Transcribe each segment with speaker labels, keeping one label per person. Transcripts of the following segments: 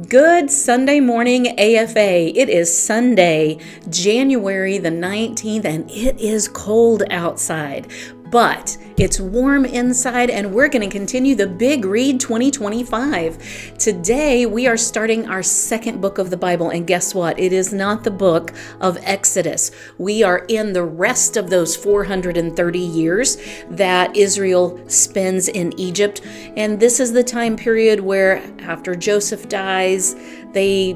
Speaker 1: Good Sunday morning, AFA. It is Sunday, January the 19th, and it is cold outside, but it's warm inside, and we're going to continue the Big Read 2025. Today, we are starting our second book of the Bible, and guess what? It is not the book of Exodus. We are in the rest of those 430 years that Israel spends in Egypt, and this is the time period where after Joseph dies, they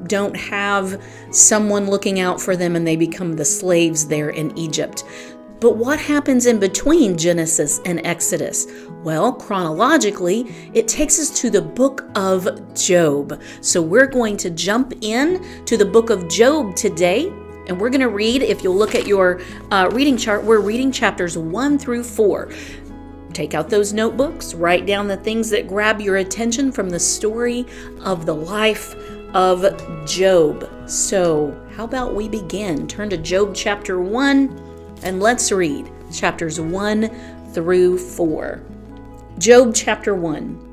Speaker 1: don't have someone looking out for them and they become the slaves there in Egypt. But what happens in between Genesis and Exodus? Well, chronologically, it takes us to the book of Job. So we're going to jump in to the book of Job today, and we're going to read, if you'll look at your reading chart, we're reading chapters 1 through 4. Take out those notebooks, write down the things that grab your attention from the story of the life of Job. So how about we begin? Turn to Job chapter 1. And let's read chapters 1 through 4. Job chapter 1.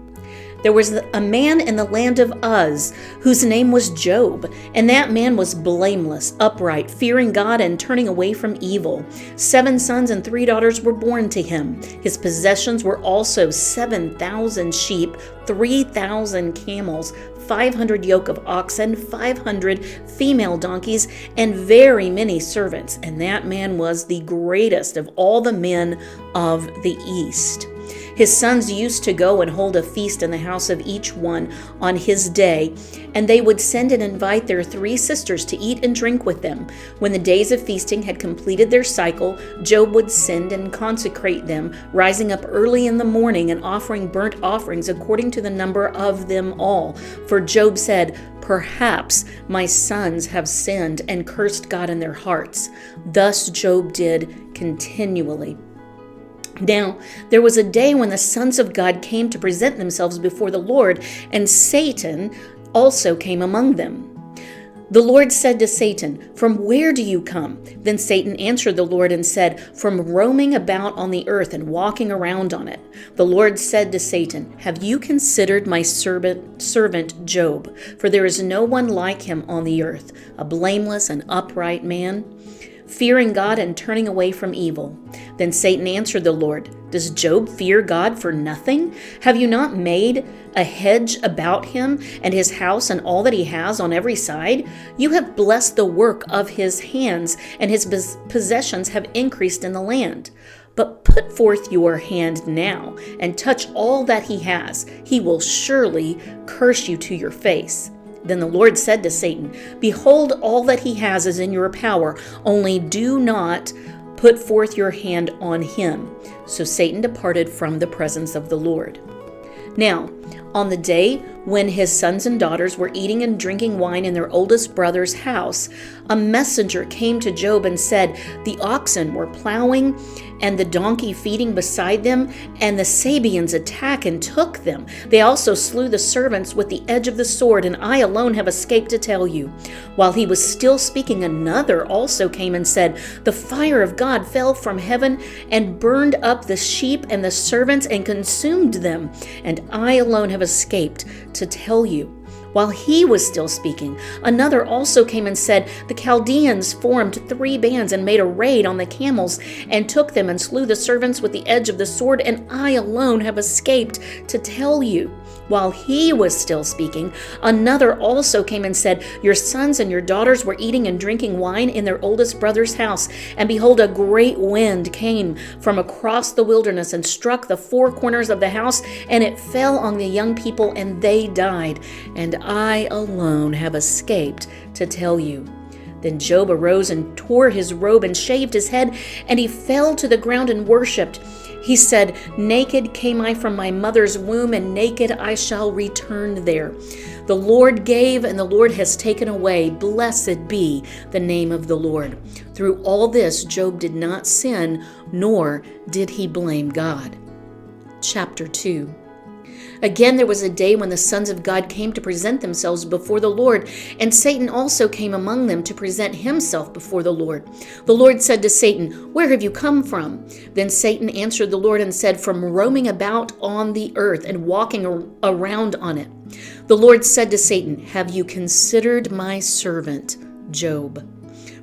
Speaker 1: There was a man in the land of Uz whose name was Job, and that man was blameless, upright, fearing God and turning away from evil. 7 sons and 3 daughters were born to him. His possessions were also 7,000 sheep, 3,000 camels, 500 yoke of oxen, 500 female donkeys, and very many servants. And that man was the greatest of all the men of the East. His sons used to go and hold a feast in the house of each one on his day, and they would send and invite their 3 sisters to eat and drink with them. When the days of feasting had completed their cycle, Job would send and consecrate them, rising up early in the morning and offering burnt offerings according to the number of them all. For Job said, "Perhaps my sons have sinned and cursed God in their hearts." Thus Job did continually. Now, there was a day when the sons of God came to present themselves before the Lord, and Satan also came among them. The Lord said to Satan, "From where do you come?" Then Satan answered the Lord and said, "From roaming about on the earth and walking around on it." The Lord said to Satan, "Have you considered my servant Job? For there is no one like him on the earth, a blameless and upright man, fearing God and turning away from evil." Then Satan answered the Lord, "Does Job fear God for nothing? Have you not made a hedge about him and his house and all that he has on every side? You have blessed the work of his hands, and his possessions have increased in the land. But put forth your hand now and touch all that he has. He will surely curse you to your face." Then the Lord said to Satan, "Behold, all that he has is in your power, only do not put forth your hand on him." So Satan departed from the presence of the Lord. Now, on the day when his sons and daughters were eating and drinking wine in their oldest brother's house, a messenger came to Job and said, "The oxen were plowing and the donkey feeding beside them, and the Sabeans attacked and took them. They also slew the servants with the edge of the sword, and I alone have escaped to tell you." While he was still speaking, another also came and said, "The fire of God fell from heaven and burned up the sheep and the servants and consumed them, and I alone have escaped to tell you." While he was still speaking, another also came and said, "The Chaldeans formed 3 bands and made a raid on the camels and took them and slew the servants with the edge of the sword, and I alone have escaped to tell you." While he was still speaking, another also came and said, "Your sons and your daughters were eating and drinking wine in their oldest brother's house, and behold, a great wind came from across the wilderness and struck the 4 corners of the house, and it fell on the young people, and they died. And I alone have escaped to tell you." Then Job arose and tore his robe and shaved his head, and he fell to the ground and worshipped. He said, "Naked came I from my mother's womb, and naked I shall return there. The Lord gave, and the Lord has taken away. Blessed be the name of the Lord." Through all this, Job did not sin, nor did he blame God. Chapter 2. Again, there was a day when the sons of God came to present themselves before the Lord, and Satan also came among them to present himself before the Lord. The Lord said to Satan, "Where have you come from?" Then Satan answered the Lord and said, "From roaming about on the earth and walking around on it." The Lord said to Satan, "Have you considered my servant Job?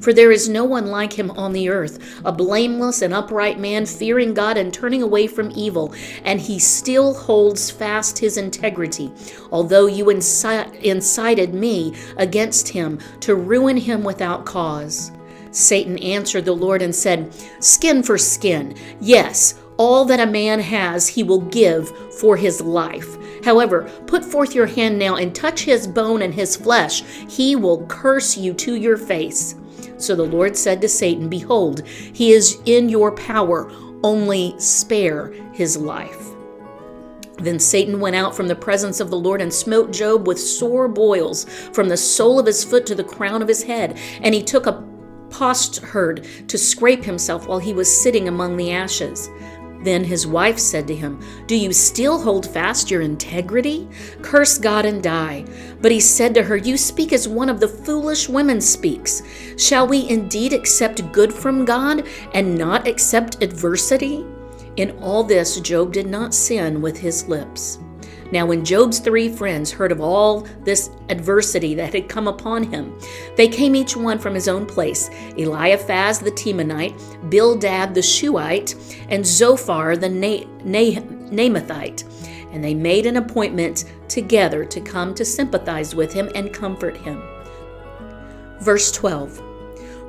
Speaker 1: For there is no one like him on the earth, a blameless and upright man, fearing God and turning away from evil, and he still holds fast his integrity, although you incited me against him to ruin him without cause." Satan answered the Lord and said, "Skin for skin. Yes, all that a man has he will give for his life. However, put forth your hand now and touch his bone and his flesh. He will curse you to your face." So the Lord said to Satan, "Behold, he is in your power, only spare his life." Then Satan went out from the presence of the Lord and smote Job with sore boils from the sole of his foot to the crown of his head. And he took a potsherd to scrape himself while he was sitting among the ashes. Then his wife said to him, "Do you still hold fast your integrity? Curse God and die." But he said to her, "You speak as one of the foolish women speaks. Shall we indeed accept good from God and not accept adversity?" In all this, Job did not sin with his lips. Now when Job's 3 friends heard of all this adversity that had come upon him, they came each one from his own place: Eliphaz the Temanite, Bildad the Shuhite, and Zophar the Naamathite. And they made an appointment together to come to sympathize with him and comfort him. Verse 12.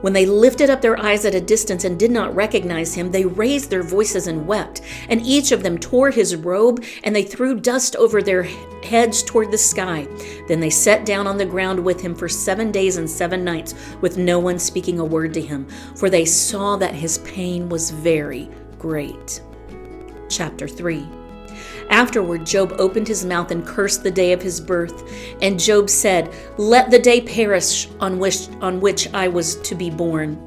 Speaker 1: When they lifted up their eyes at a distance and did not recognize him, they raised their voices and wept. And each of them tore his robe, and they threw dust over their heads toward the sky. Then they sat down on the ground with him for 7 days and 7 nights, with no one speaking a word to him, for they saw that his pain was very great. Chapter 3. Afterward, Job opened his mouth and cursed the day of his birth. And Job said, "Let the day perish on which I was to be born.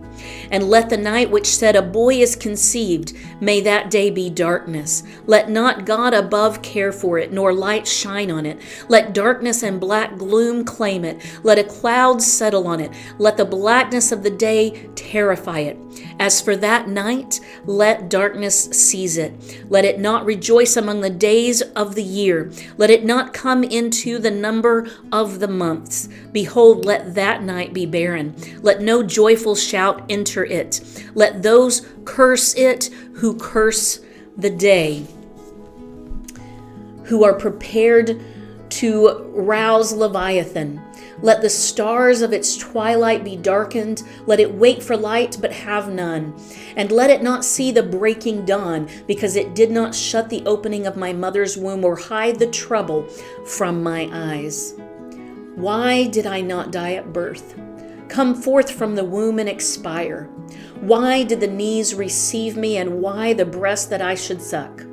Speaker 1: And let the night which said a boy is conceived, may that day be darkness. Let not God above care for it, nor light shine on it. Let darkness and black gloom claim it. Let a cloud settle on it. Let the blackness of the day terrify it. As for that night, let darkness seize it. Let it not rejoice among the days of the year. Let it not come into the number of the months. Behold, let that night be barren. Let no joyful shout enter it. Let those curse it who curse the day, who are prepared to rouse Leviathan. Let the stars of its twilight be darkened. Let it wait for light, but have none. And let it not see the breaking dawn, because it did not shut the opening of my mother's womb or hide the trouble from my eyes. Why did I not die at birth? Come forth from the womb and expire. Why did the knees receive me, and why the breast that I should suck?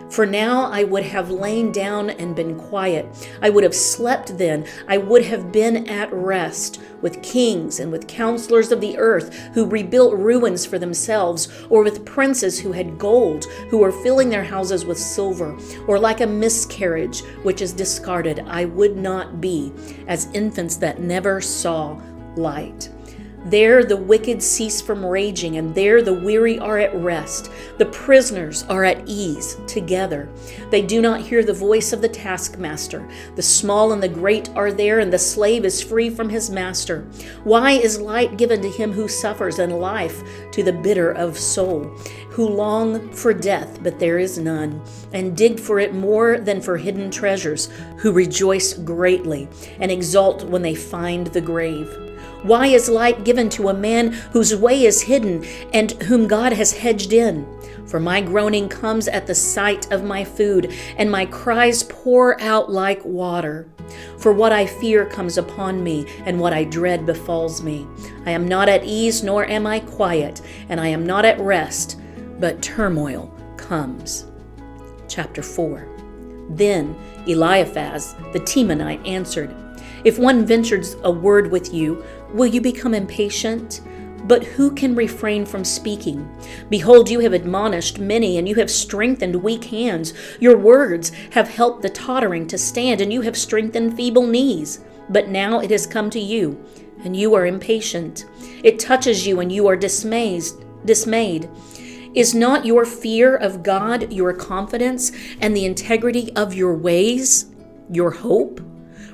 Speaker 1: For now I would have lain down and been quiet. I would have slept then. I would have been at rest with kings and with counselors of the earth who rebuilt ruins for themselves, or with princes who had gold, who were filling their houses with silver, or like a miscarriage which is discarded. I would not be as infants that never saw light. There the wicked cease from raging, and there the weary are at rest. The prisoners are at ease together. They do not hear the voice of the taskmaster. The small and the great are there, and the slave is free from his master. Why is light given to him who suffers, and life to the bitter of soul, who long for death, but there is none, and dig for it more than for hidden treasures, who rejoice greatly and exult when they find the grave? Why is light given to a man whose way is hidden and whom God has hedged in? For my groaning comes at the sight of my food, and my cries pour out like water. For what I fear comes upon me, and what I dread befalls me. I am not at ease, nor am I quiet, and I am not at rest, but turmoil comes. Chapter 4. Then Eliphaz the Temanite answered, "If one ventures a word with you, will you become impatient? But who can refrain from speaking? Behold, you have admonished many, and you have strengthened weak hands. Your words have helped the tottering to stand, and you have strengthened feeble knees. But now it has come to you, and you are impatient. It touches you, and you are dismayed. Is not your fear of God your confidence, and the integrity of your ways your hope?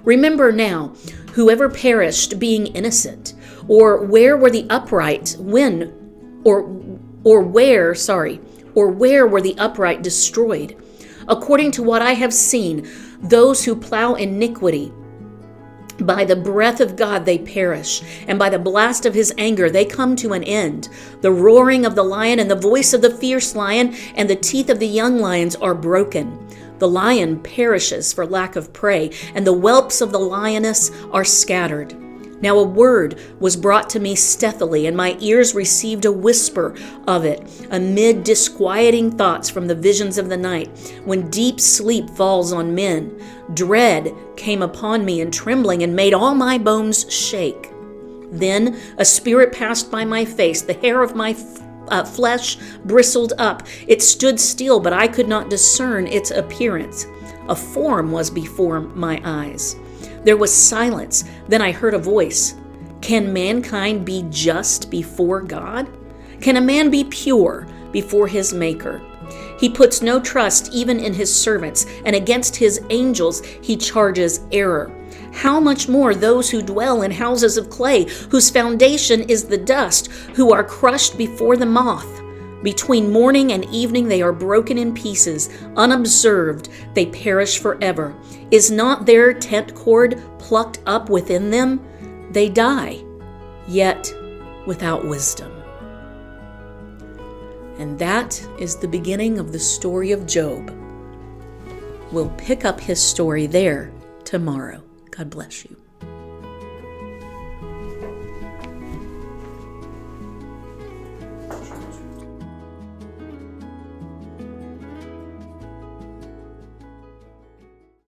Speaker 1: Remember now, whoever perished being innocent, or where were the upright when, or where were the upright destroyed? According to what I have seen, those who plow iniquity, by the breath of God they perish, and by the blast of his anger they come to an end. The roaring of the lion and the voice of the fierce lion and the teeth of the young lions are broken. The lion perishes for lack of prey, and the whelps of the lioness are scattered. Now a word was brought to me stealthily, and my ears received a whisper of it, amid disquieting thoughts from the visions of the night, when deep sleep falls on men. Dread came upon me and trembling, and made all my bones shake. Then a spirit passed by my face, the hair of my flesh bristled up. It stood still, but I could not discern its appearance. A form was before my eyes. There was silence. Then I heard a voice. Can mankind be just before God? Can a man be pure before his Maker? He puts no trust even in his servants, and against his angels he charges error. How much more those who dwell in houses of clay, whose foundation is the dust, who are crushed before the moth? Between morning and evening they are broken in pieces. Unobserved, they perish forever. Is not their tent cord plucked up within them? They die, yet without wisdom. And that is the beginning of the story of Job. We'll pick up his story there tomorrow. God bless you.